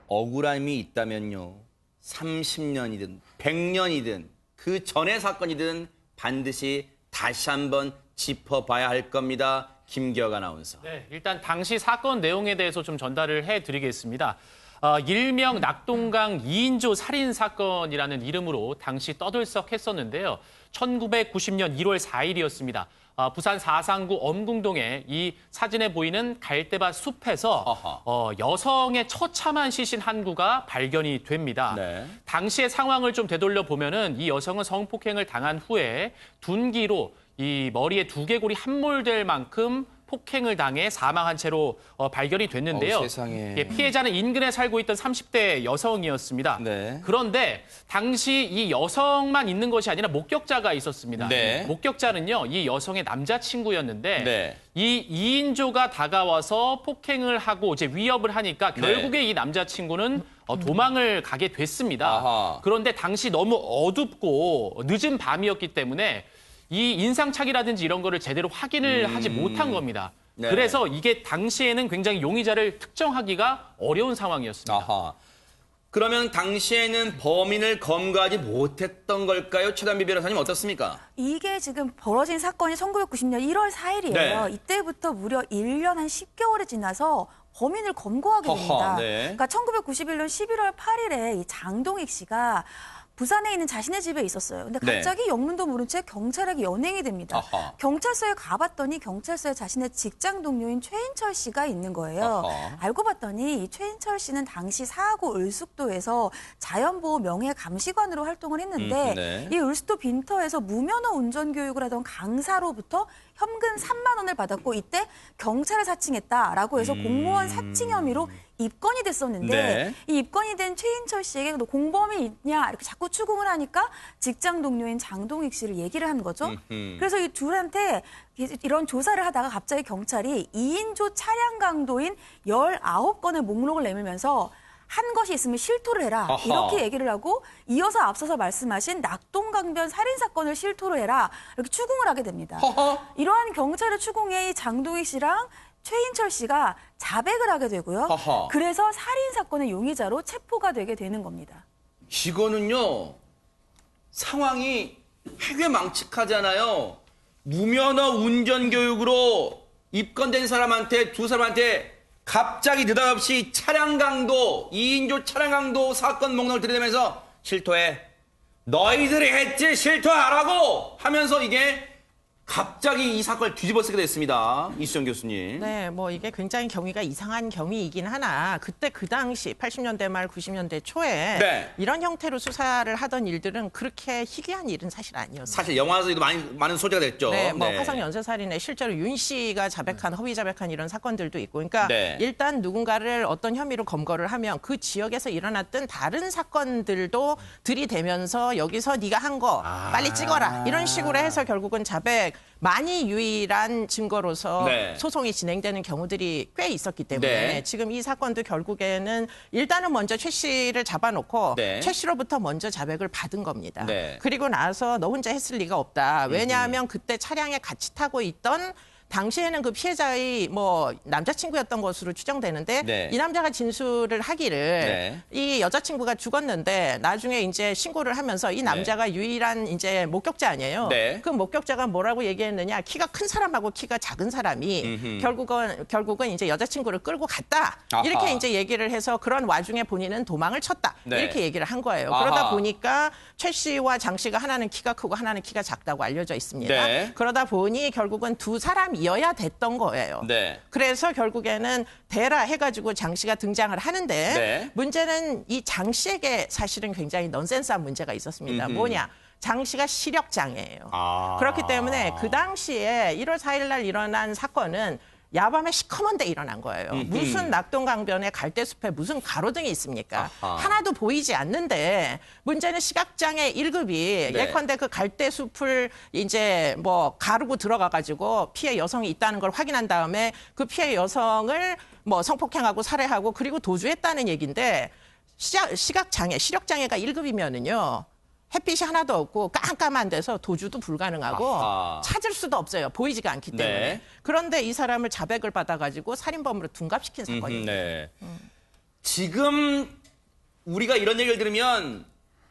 억울함이 있다면요. 30년이든 100년이든 그 전의 사건이든 반드시 다시 한번 짚어봐야 할 겁니다. 김기혁 아나운서. 네, 일단 당시 사건 내용에 대해서 좀 전달을 해드리겠습니다. 일명 낙동강 2인조 살인 사건이라는 이름으로 당시 떠들썩했었는데요. 1990년 1월 4일이었습니다. 부산 사상구 엄궁동의 이 사진에 보이는 갈대밭 숲에서 여성의 처참한 시신 한 구가 발견이 됩니다. 네. 당시의 상황을 좀 되돌려 보면은 이 여성은 성폭행을 당한 후에 둔기로 이 머리에 두개골이 함몰될 만큼 폭행을 당해 사망한 채로 발견이 됐는데요. 세상에. 예, 피해자는 인근에 살고 있던 30대 여성이었습니다. 네. 그런데 당시 이 여성만 있는 것이 아니라 목격자가 있었습니다. 네. 목격자는요, 이 여성의 남자친구였는데 네. 이 2인조가 다가와서 폭행을 하고 이제 위협을 하니까 결국에 이 남자친구는 도망을 가게 됐습니다. 아하. 그런데 당시 너무 어둡고 늦은 밤이었기 때문에 이 인상착의라든지 이런 거를 제대로 확인을 하지 못한 겁니다. 네. 그래서 이게 당시에는 굉장히 용의자를 특정하기가 어려운 상황이었습니다. 아하. 그러면 당시에는 범인을 검거하지 못했던 걸까요? 최단비 변호사님 어떻습니까? 이게 지금 벌어진 사건이 1990년 1월 4일이에요. 네. 이때부터 무려 1년 한 10개월이 지나서 범인을 검거하게 됩니다. 네. 그러니까 1991년 11월 8일에 이 장동익 씨가 부산에 있는 자신의 집에 있었어요. 근데 갑자기 영문도 모른 채 경찰에게 연행이 됩니다. 아하. 경찰서에 가봤더니 경찰서에 자신의 직장 동료인 최인철 씨가 있는 거예요. 아하. 알고 봤더니 이 최인철 씨는 당시 사하구 을숙도에서 자연보호 명예감시관으로 활동을 했는데 네. 이 을숙도 빈터에서 무면허 운전 교육을 하던 강사로부터 현금 3만 원을 받았고 이때 경찰을 사칭했다라고 해서 공무원 사칭 혐의로 입건이 됐었는데 네. 이 입건이 된 최인철 씨에게 너 공범이 있냐 이렇게 자꾸 추궁을 하니까 직장 동료인 장동익 씨를 얘기를 한 거죠. 그래서 이 둘한테 이런 조사를 하다가 갑자기 경찰이 2인조 차량 강도인 19건의 목록을 내밀면서 한 것이 있으면 실토를 해라. 아하. 이렇게 얘기를 하고 이어서 앞서서 말씀하신 낙동강변 살인사건을 실토를 해라. 이렇게 추궁을 하게 됩니다. 허허. 이러한 경찰의 추궁에 이 장동익 씨랑 최인철 씨가 자백을 하게 되고요. 아하. 그래서 살인사건의 용의자로 체포가 되게 되는 겁니다. 이거는요, 상황이 되게 망측하잖아요. 무면허 운전 교육으로 입건된 사람한테, 두 사람한테 갑자기 느닷없이 차량 강도, 2인조 차량 강도 사건 목록을 들이대면서 실토해. 너희들이 했지 실토하라고 하면서 이게 갑자기 이 사건을 뒤집어쓰게 됐습니다. 이수정 교수님. 네, 뭐 이게 굉장히 경위가 이상한 경위이긴 하나 그때 그 당시 80년대 말 90년대 초에 네. 이런 형태로 수사를 하던 일들은 그렇게 희귀한 일은 사실 아니었어요. 사실 영화에서도 많은 소재가 됐죠. 네, 뭐 화성 연쇄살인에 실제로 윤 씨가 자백한 허위 자백한 이런 사건들도 있고, 그러니까 네. 일단 누군가를 어떤 혐의로 검거를 하면 그 지역에서 일어났던 다른 사건들도 들이대면서 여기서 네가 한 거 빨리 찍어라 이런 식으로 해서 결국은 자백 많이 유일한 증거로서 네. 소송이 진행되는 경우들이 꽤 있었기 때문에 네. 지금 이 사건도 결국에는 일단은 먼저 최 씨를 잡아놓고 네. 최 씨로부터 먼저 자백을 받은 겁니다. 네. 그리고 나서 너 혼자 했을 리가 없다. 왜냐하면 그때 차량에 같이 타고 있던 당시에는 그 피해자의 뭐 남자친구였던 것으로 추정되는데 네. 이 남자가 진술을 하기를 네. 이 여자친구가 죽었는데 나중에 이제 신고를 하면서 이 남자가 유일한 이제 목격자 아니에요. 네. 그 목격자가 뭐라고 얘기했느냐? 키가 큰 사람하고 키가 작은 사람이 결국은 이제 여자친구를 끌고 갔다. 아하. 이렇게 이제 얘기를 해서 그런 와중에 본인은 도망을 쳤다. 네. 이렇게 얘기를 한 거예요. 아하. 그러다 보니까 최 씨와 장 씨가 하나는 키가 크고 하나는 키가 작다고 알려져 있습니다. 네. 그러다 보니 결국은 두 사람이어야 됐던 거예요. 네. 그래서 결국에는 대라 해가지고 장 씨가 등장을 하는데 네. 문제는 이 장 씨에게 사실은 굉장히 넌센스한 문제가 있었습니다. 뭐냐? 장 씨가 시력장애예요. 그렇기 때문에 그 당시에 1월 4일 날 일어난 사건은 야밤에 시커먼데 일어난 거예요. 무슨 낙동강변에 갈대숲에 무슨 가로등이 있습니까? 아하. 하나도 보이지 않는데 문제는 시각장애 1급이 네. 예컨대 그 갈대숲을 이제 뭐 가르고 들어가가지고 피해 여성이 있다는 걸 확인한 다음에 그 피해 여성을 뭐 성폭행하고 살해하고 그리고 도주했다는 얘기인데 시각장애, 시력장애가 1급이면은요. 햇빛이 하나도 없고 깜깜한 데서 도주도 불가능하고 아하. 찾을 수도 없어요. 보이지가 않기 때문에. 네. 그런데 이 사람을 자백을 받아가지고 살인범으로 둔갑시킨 사건입니다. 네. 지금 우리가 이런 얘기를 들으면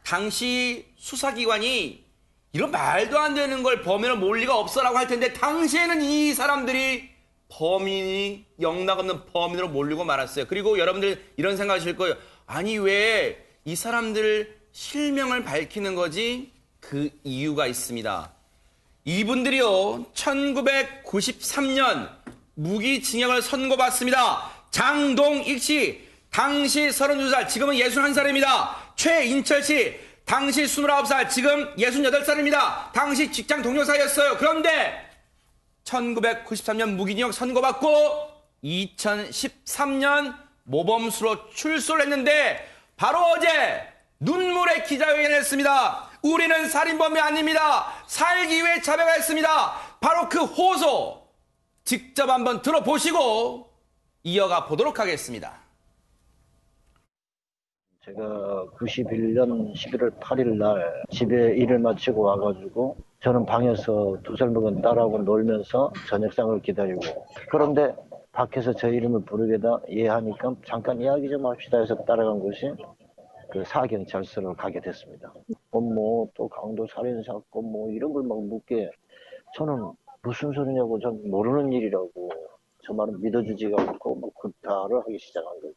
당시 수사기관이 이런 말도 안 되는 걸 범인을 몰 리가 없어라고 할 텐데 당시에는 이 사람들이 범인이 영락없는 범인으로 몰리고 말았어요. 그리고 여러분들 이런 생각하실 거예요. 아니 왜 이 사람들 실명을 밝히는 거지? 그 이유가 있습니다. 이분들이요 1993년 무기징역을 선고받습니다. 장동익 씨 당시 32살 지금은 61살입니다. 최인철 씨 당시 29살 지금 68살입니다. 당시 직장 동료 사이였어요. 그런데 1993년 무기징역 선고받고 2013년 모범수로 출소를 했는데 바로 어제 눈물의 기자회견을 했습니다. 우리는 살인범이 아닙니다. 살기 위해 자백했습니다. 바로 그 호소 직접 한번 들어보시고 이어가 보도록 하겠습니다. 제가 91년 11월 8일 날 집에 일을 마치고 와가지고 저는 방에서 2살 먹은 딸하고 놀면서 저녁상을 기다리고 그런데 밖에서 제 이름을 부르게다 하니까 잠깐 이야기 좀 합시다 해서 따라간 곳이 그 사경찰서로 가게 됐습니다. 또 강도 살인사건 이런 걸 막 묻게 저는 무슨 소리냐고 전 모르는 일이라고 저 말은 믿어주지가 않고 구타를 하기 시작한 거죠.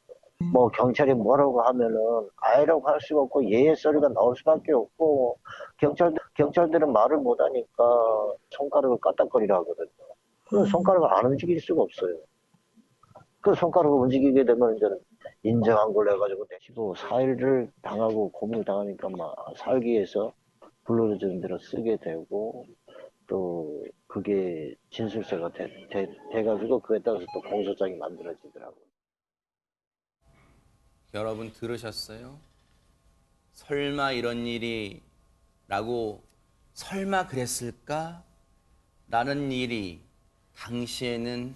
경찰이 뭐라고 하면은 아이라고 할 수가 없고 예의 소리가 나올 수밖에 없고 경찰들은 말을 못하니까 손가락을 까딱거리라 하거든요. 그 손가락을 안 움직일 수가 없어요. 그 손가락을 움직이게 되면 이제 인정한 걸로 해가지고 4일을 당하고 고문을 당하니까 살기 위해서 불러주는 대로 쓰게 되고 또 그게 진술서가 돼가지고 그에 따라서 또 공소장이 만들어지더라고요. 여러분 들으셨어요? 설마 이런 일이 라고 설마 그랬을까? 라는 일이 당시에는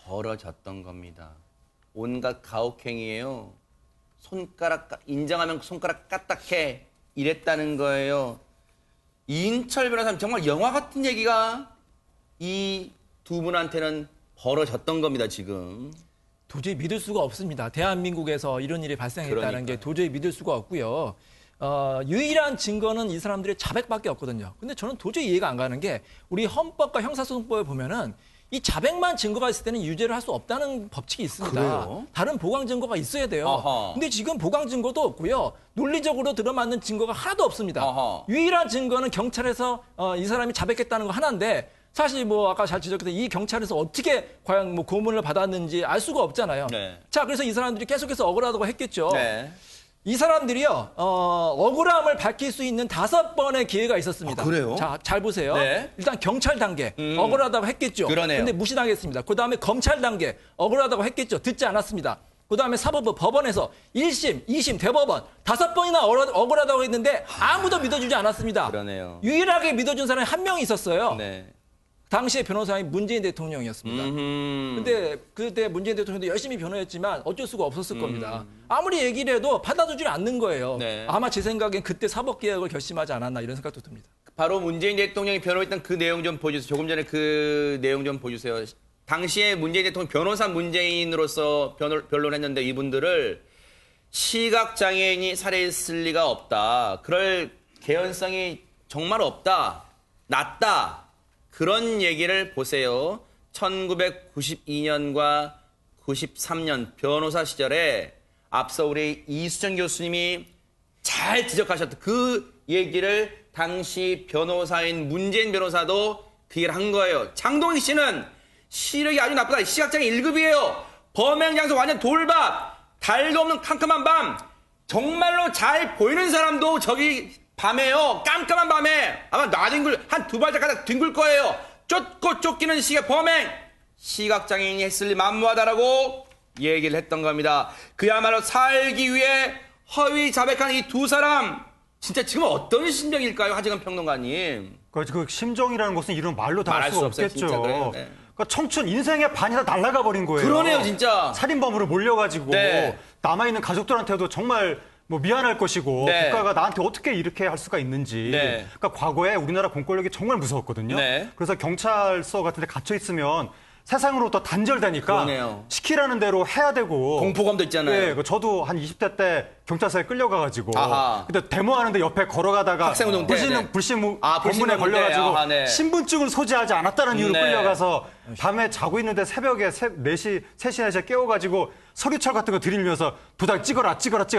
벌어졌던 겁니다. 온갖 가혹행위예요. 인정하면 손가락 까딱해 이랬다는 거예요. 이인철 변호사님 정말 영화 같은 얘기가 이 두 분한테는 벌어졌던 겁니다. 지금. 도저히 믿을 수가 없습니다. 대한민국에서 이런 일이 발생했다는 게 도저히 믿을 수가 없고요. 유일한 증거는 이 사람들의 자백밖에 없거든요. 근데 저는 도저히 이해가 안 가는 게 우리 헌법과 형사소송법에 보면은 이 자백만 증거가 있을 때는 유죄를 할 수 없다는 법칙이 있습니다. 그래요? 다른 보강 증거가 있어야 돼요. 아하. 근데 지금 보강 증거도 없고요. 논리적으로 들어맞는 증거가 하나도 없습니다. 아하. 유일한 증거는 경찰에서 이 사람이 자백했다는 거 하나인데 사실 아까 잘 지적했던 이 경찰에서 어떻게 과연 고문을 받았는지 알 수가 없잖아요. 네. 자, 그래서 이 사람들이 계속해서 억울하다고 했겠죠. 네. 이 사람들이요, 억울함을 밝힐 수 있는 5번의 기회가 있었습니다. 아, 그래요? 자, 잘 보세요. 네. 일단 경찰 단계, 억울하다고 했겠죠. 그러네요. 근데 무시당했습니다. 그 다음에 검찰 단계, 억울하다고 했겠죠. 듣지 않았습니다. 그 다음에 사법부, 법원에서 1심, 2심, 대법원 5번이나 억울하다고 했는데 아무도 믿어주지 않았습니다. 그러네요. 유일하게 믿어준 사람이 한 명 있었어요. 네. 당시의 변호사인 문재인 대통령이었습니다. 근데 그때 문재인 대통령도 열심히 변호했지만 어쩔 수가 없었을 겁니다. 아무리 얘기를 해도 받아주지 않는 거예요. 네. 아마 제 생각엔 그때 사법개혁을 결심하지 않았나 이런 생각도 듭니다. 바로 문재인 대통령이 변호했던 그 내용 좀 보여주세요. 조금 전에 그 내용 좀 보여주세요. 당시에 문재인 대통령 변호사 문재인으로서 변론했는데 이분들을 시각장애인이 살해했을 리가 없다. 그럴 개연성이 정말 없다. 낮다. 그런 얘기를 보세요. 1992년과 93년 변호사 시절에 앞서 우리 이수정 교수님이 잘 지적하셨던 그 얘기를 당시 변호사인 문재인 변호사도 그 얘기를 한 거예요. 장동익 씨는 시력이 아주 나쁘다. 시각장애 1급이에요. 범행 장소 완전 돌밥. 달도 없는 캄캄한 밤. 정말로 잘 보이는 사람도 저기 밤에요. 깜깜한 밤에 아마 나뒹굴 한 2발짝 가다 뒹굴 거예요. 쫓고 쫓기는 시각 범행. 시각장애인이 했을 리 만무하다라고 얘기를 했던 겁니다. 그야말로 살기 위해 허위 자백한 이 두 사람. 진짜 지금 어떤 심정일까요? 하재근 평론가님. 그 심정이라는 것은 이런 말로 다 할 말할 수가 수 없어요, 없겠죠. 진짜 그래요. 네. 그러니까 청춘 인생의 반이 다 날아가 버린 거예요. 그러네요, 진짜. 살인범으로 몰려가지고 네. 남아있는 가족들한테도 정말 미안할 것이고 네. 국가가 나한테 어떻게 이렇게 할 수가 있는지. 네. 그러니까 과거에 우리나라 공권력이 정말 무서웠거든요. 네. 그래서 경찰서 같은 데 갇혀 있으면 세상으로부터 단절되니까 그러네요. 시키라는 대로 해야 되고 공포감도 있잖아요. 네, 저도 한 20대 때 경찰서에 끌려가가지고 아하. 그때 데모하는데 옆에 걸어가다가 학생운동 때, 네. 불신 아, 법문에 불신운동 걸려가지고 때, 아하, 네. 신분증을 소지하지 않았다는 이유로 네. 끌려가서 밤에 자고 있는데 새벽에 4시, 3시, 4시에 깨워가지고 서류철 같은 거 들이밀면서 도장 찍어라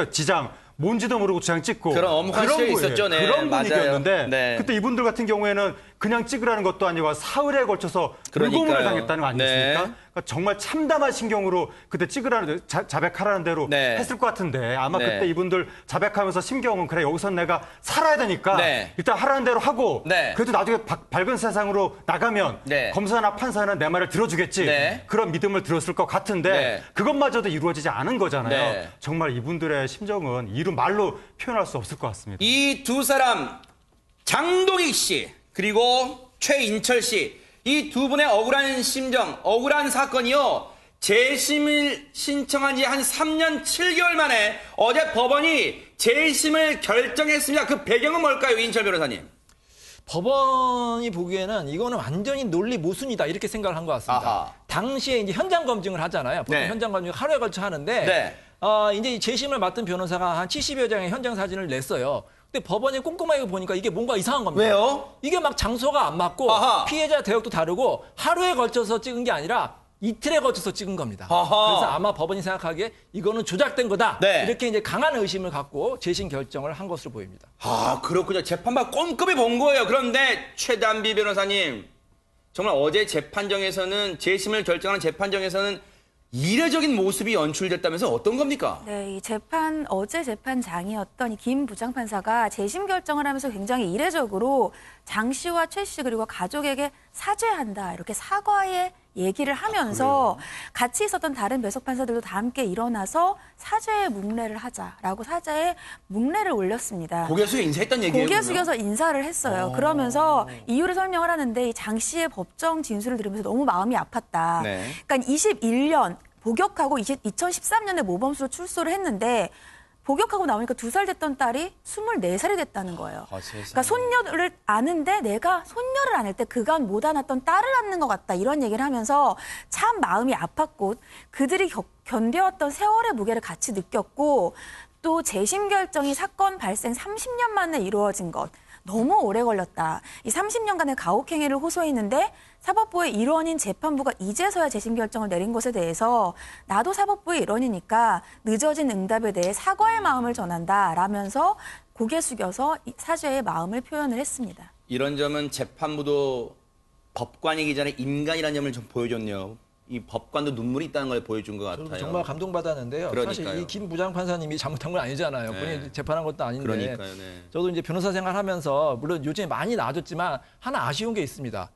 지장 뭔지도 모르고 지장 찍고 그런 엄혹한 시절이 거예요. 있었죠, 네. 그런 맞아요. 분위기였는데 네. 그때 이분들 같은 경우에는 그냥 찍으라는 것도 아니고 사흘에 걸쳐서 그러니까요. 물고문을 당했다는 거 아니겠습니까? 네. 그러니까 정말 참담한 신경으로 그때 찍으라는 자백하라는 대로 네. 했을 것 같은데 아마 네. 그때 이분들 자백하면서 심경은 그래 여기선 내가 살아야 되니까 네. 일단 하라는 대로 하고 네. 그래도 나중에 밝은 세상으로 나가면 네. 검사나 판사는 내 말을 들어주겠지 네. 그런 믿음을 들었을 것 같은데 네. 그것마저도 이루어지지 않은 거잖아요. 네. 정말 이분들의 심정은 이루 말로 표현할 수 없을 것 같습니다. 이 두 사람 장동익 씨 그리고 최인철 씨 이 두 분의 억울한 심정, 억울한 사건이요. 재심을 신청한 지 한 3년 7개월 만에 어제 법원이 재심을 결정했습니다. 그 배경은 뭘까요, 인철 변호사님? 법원이 보기에는 이거는 완전히 논리 모순이다 이렇게 생각을 한 것 같습니다. 아하. 당시에 이제 현장 검증을 하잖아요. 보통 네. 현장 검증 하루에 걸쳐 하는데 네. 이제 이 재심을 맡은 변호사가 한 70여 장의 현장 사진을 냈어요. 근데 법원이 꼼꼼하게 보니까 이게 뭔가 이상한 겁니다. 왜요? 이게 막 장소가 안 맞고 아하. 피해자 대역도 다르고 하루에 걸쳐서 찍은 게 아니라 이틀에 걸쳐서 찍은 겁니다. 아하. 그래서 아마 법원이 생각하기에 이거는 조작된 거다. 네. 이렇게 이제 강한 의심을 갖고 재심 결정을 한 것으로 보입니다. 아, 그렇군요. 재판만 꼼꼼히 본 거예요. 그런데 최단비 변호사님, 정말 어제 재판정에서는 재심을 결정하는 재판정에서는 이례적인 모습이 연출됐다면서 어떤 겁니까? 네, 이 어제 재판장이었던 이 김 부장판사가 재심 결정을 하면서 굉장히 이례적으로 장 씨와 최 씨 그리고 가족에게 사죄한다 이렇게 사과의 얘기를 하면서 같이 있었던 다른 배석 판사들도 다 함께 일어나서 사죄의 묵례를 하자라고 사죄의 묵례를 올렸습니다. 고개 숙여 인사했던 얘기예요. 고개 그러면? 숙여서 인사를 했어요. 그러면서 이유를 설명을 하는데 이 장 씨의 법정 진술을 들으면서 너무 마음이 아팠다. 네. 그러니까 21년 복역하고 2013년에 모범수로 출소를 했는데 복역하고 나오니까 2살 됐던 딸이 24살이 됐다는 거예요. 아, 세상에. 그러니까 손녀를 아는데 내가 손녀를 안을 때 그간 못 안았던 딸을 안는 것 같다. 이런 얘기를 하면서 참 마음이 아팠고 그들이 견뎌왔던 세월의 무게를 같이 느꼈고 또 재심 결정이 사건 발생 30년 만에 이루어진 것. 너무 오래 걸렸다. 이 30년간의 가혹행위를 호소했는데 사법부의 일원인 재판부가 이제서야 재심 결정을 내린 것에 대해서 나도 사법부의 일원이니까 늦어진 응답에 대해 사과의 마음을 전한다라면서 고개 숙여서 사죄의 마음을 표현을 했습니다. 이런 점은 재판부도 법관이기 전에 인간이라는 점을 좀 보여줬네요. 이 법관도 눈물이 있다는 걸 보여준 것 같아요. 정말 감동받았는데요. 그러니까요. 사실 이 김 부장 판사님이 잘못한 건 아니잖아요. 네. 본인이 재판한 것도 아닌데. 그러니까요, 네. 저도 이제 변호사 생활하면서 물론 요즘에 많이 나아졌지만 하나 아쉬운 게 있습니다.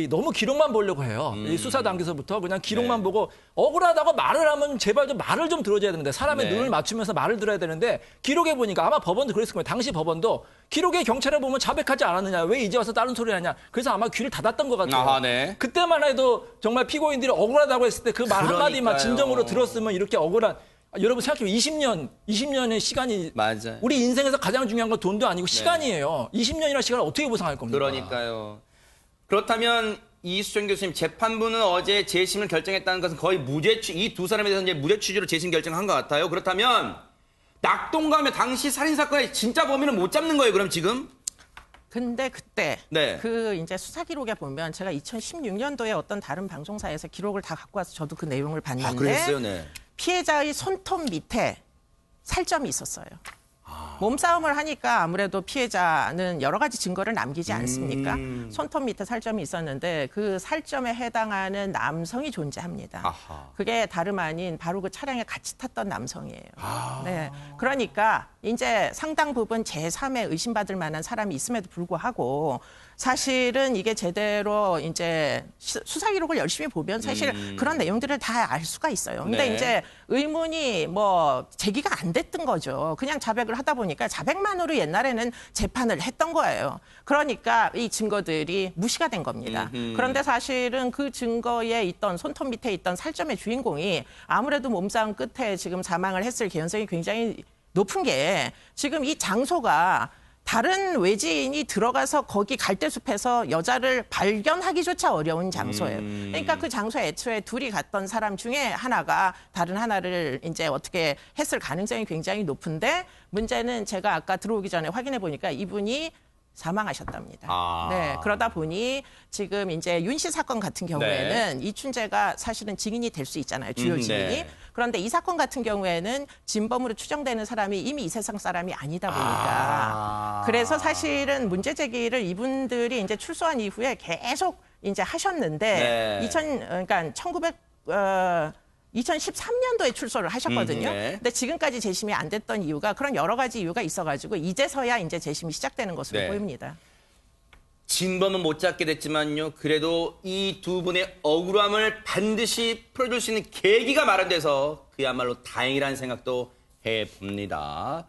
너무 기록만 보려고 해요. 이 수사 단계에서부터 그냥 기록만 네. 보고 억울하다고 말을 하면 제발 좀 말을 좀 들어줘야 되는데 사람의 네. 눈을 맞추면서 말을 들어야 되는데 기록에 보니까 아마 법원도 그랬을 거예요. 당시 법원도 기록에 경찰에 보면 자백하지 않았느냐. 왜 이제 와서 다른 소리를 하냐. 그래서 아마 귀를 닫았던 것 같아요. 아하, 네. 그때만 해도 정말 피고인들이 억울하다고 했을 때 그 말 한마디만 그러니까요. 진정으로 들었으면 이렇게 억울한 여러분 생각해보면 20년의 시간이 맞아요. 우리 인생에서 가장 중요한 건 돈도 아니고 시간이에요. 20년이나 시간을 어떻게 보상할 겁니까? 그러니까요. 그렇다면 이수정 교수님, 재판부는 어제 재심을 결정했다는 것은 거의 이 두 사람에 대해서 이제 무죄 취지로 재심 결정한 것 같아요. 그렇다면 낙동강의 당시 살인 사건의 진짜 범인을 못 잡는 거예요. 그럼 지금? 근데 그때 네. 그 이제 수사 기록에 보면 제가 2016년도에 어떤 다른 방송사에서 기록을 다 갖고 와서 저도 그 내용을 봤는데 아, 그랬어요, 네. 피해자의 손톱 밑에 살점이 있었어요. 몸싸움을 하니까 아무래도 피해자는 여러 가지 증거를 남기지 않습니까? 손톱 밑에 살점이 있었는데 그 살점에 해당하는 남성이 존재합니다. 아하. 그게 다름 아닌 바로 그 차량에 같이 탔던 남성이에요. 네. 그러니까 이제 상당 부분 제3의 의심받을 만한 사람이 있음에도 불구하고 사실은 이게 제대로 이제 수사 기록을 열심히 보면 사실 그런 내용들을 다 알 수가 있어요. 근데 네. 이제 의문이 뭐 제기가 안 됐던 거죠. 그냥 자백을 하다 보니까 자백만으로 옛날에는 재판을 했던 거예요. 그러니까 이 증거들이 무시가 된 겁니다. 그런데 사실은 그 증거에 있던 손톱 밑에 있던 살점의 주인공이 아무래도 몸싸움 끝에 지금 사망을 했을 개연성이 굉장히 높은 게 지금 이 장소가 다른 외지인이 들어가서 거기 갈대숲에서 여자를 발견하기조차 어려운 장소예요. 그러니까 그 장소에 애초에 둘이 갔던 사람 중에 하나가 다른 하나를 이제 어떻게 했을 가능성이 굉장히 높은데 문제는 제가 아까 들어오기 전에 확인해 보니까 이분이 사망하셨답니다. 네, 그러다 보니 지금 이제 윤 씨 사건 같은 경우에는 이춘재가 사실은 증인이 될 수 있잖아요. 주요 증인이. 네. 그런데 이 사건 같은 경우에는 진범으로 추정되는 사람이 이미 이 세상 사람이 아니다 보니까 그래서 사실은 문제 제기를 이분들이 이제 출소한 이후에 계속 이제 하셨는데 네. 그러니까 2013년도에 출소를 하셨거든요. 네. 근데 지금까지 재심이 안 됐던 이유가 그런 여러 가지 이유가 있어가지고 이제서야 이제 재심이 시작되는 것으로 네. 보입니다. 진범은 못 잡게 됐지만요. 그래도 이 두 분의 억울함을 반드시 풀어줄 수 있는 계기가 마련돼서 그야말로 다행이라는 생각도 해봅니다.